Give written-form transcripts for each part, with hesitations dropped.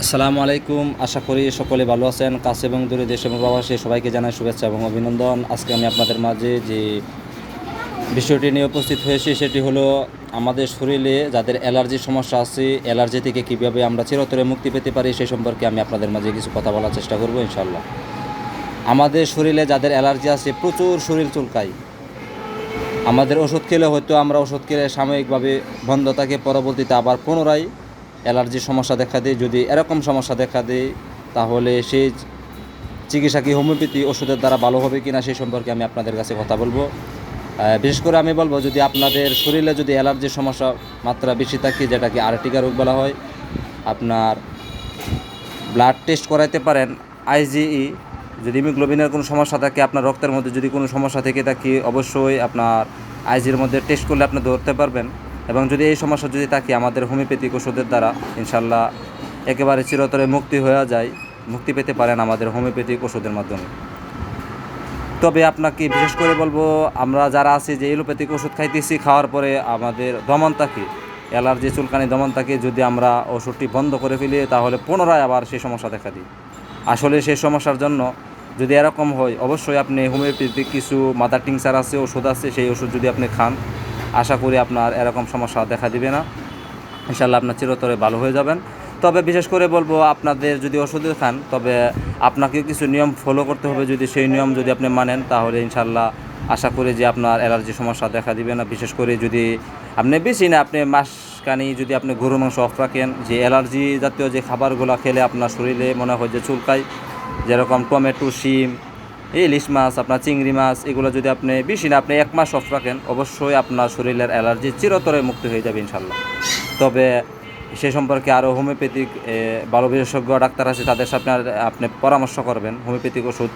আসসালামু আলাইকুম। আশা করি সকলে ভালো আছেন। কাছে এবং দূরে দেশ এবং প্রবাসী সবাইকে জানাই শুভেচ্ছা এবং অভিনন্দন। আজকে আমি আপনাদের মাঝে যে বিষয়টি নিয়ে উপস্থিত হয়েছি সেটি হলো আমাদের শরীরে যাদের অ্যালার্জির সমস্যা আছে, অ্যালার্জি থেকে কীভাবে আমরা চিরতরে মুক্তি পেতে পারি সেই সম্পর্কে আমি আপনাদের মাঝে কিছু কথা বলার চেষ্টা করব ইনশাল্লাহ। আমাদের শরীরে যাদের অ্যালার্জি আছে প্রচুর শরীর চুলকায়। আমাদের ওষুধ খেলে হয়তো আমরা ওষুধ খেলে সাময়িকভাবে বন্ধ থাকে, পরবর্তীতে আবার পুনরায় অ্যালার্জির সমস্যা দেখা দেয়। যদি এরকম সমস্যা দেখা দেয় তাহলে সেই চিকিৎসা কি হোমিওপ্যাথি ওষুধের দ্বারা ভালো হবে কি না সেই সম্পর্কে আমি আপনাদের কাছে কথা বলবো। বিশেষ করে আমি বলবো, যদি আপনাদের শরীরে যদি অ্যালার্জির সমস্যা মাত্রা বেশি থাকে, যেটাকে আর্টিকা রোগ বলা হয়, আপনার ব্লাড টেস্ট করাইতে পারেন। আইজিই যদি হিমোগ্লোবিনের কোনো সমস্যা থাকে, আপনার রক্তের মধ্যে যদি কোনো সমস্যা থেকে থাকে, অবশ্যই আপনার আইজির মধ্যে টেস্ট করলে আপনি ধরতে পারবেন। এবং যদি এই সমস্যা যদি থাকে, আমাদের হোমিওপ্যাথিক ওষুধের দ্বারা ইনশাল্লাহ একেবারে চিরতরে মুক্তি পেতে পারেন আমাদের হোমিওপ্যাথিক ওষুধের মাধ্যমে। তবে আপনাকে বিশেষ করে বলবো, আমরা যারা আছি যে এলোপ্যাথিক ওষুধ খাইতেছি, খাওয়ার পরে আমাদের দমন থাকে, অ্যালার্জি চুলকানি দমন থাকে, যদি আমরা ওষুধটি বন্ধ করে ফেলি তাহলে পুনরায় আবার সেই সমস্যা দেখা দিই। আসলে সেই সমস্যার জন্য যদি এরকম হয়, অবশ্যই আপনি হোমিওপ্যাথিক কিছু মাদার টিংচার আছে, ওষুধ আছে, সেই ওষুধ যদি আপনি খান, আশা করি আপনার এরকম সমস্যা দেখা দিবে না। ইনশাল্লাহ আপনার চিরতরে ভালো হয়ে যাবেন। তবে বিশেষ করে বলবো, আপনাদের যদি ওষুধ খান তবে আপনাকে কিছু নিয়ম ফলো করতে হবে। যদি সেই নিয়ম যদি আপনি মানেন তাহলে ইনশাল্লাহ আশা করি যে আপনার অ্যালার্জি সমস্যা দেখা দিবে না। বিশেষ করে যদি আপনি বেশি না, আপনি মাসখানি যদি আপনি গরুর মাংস অফ রাখেন, যে অ্যালার্জি জাতীয় যে খাবারগুলো খেলে আপনার শরীরে মনে হয় যে চুলকায়, যেরকম টমেটো, শিম, ইলিশ মাছ, আপনার চিংড়ি মাছ, এগুলো যদি আপনি বেশি না, আপনি 1 মাস অফ রাখেন, অবশ্যই আপনার শরীরের অ্যালার্জি চিরতরে মুক্তি হয়ে যাবে ইনশাল্লাহ। তবে সে সম্পর্কে আরও হোমিওপ্যাথিক ভালো বিশেষজ্ঞ ডাক্তার আছে, তাদের সাথে আপনি পরামর্শ করবেন হোমিওপ্যাথিক ওষুধ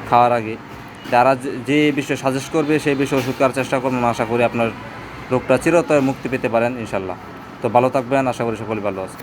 খাওয়ার আগে। তারা যে বিষয়ে সাজেস্ট করবে সেই বিষয়ে ওষুধ খাওয়ার চেষ্টা করবেন। আশা করি আপনার রোগটা চিরতরে মুক্তি পেতে পারেন ইনশাল্লাহ। তো ভালো থাকবেন, আশা করি সকলে ভালো আছে।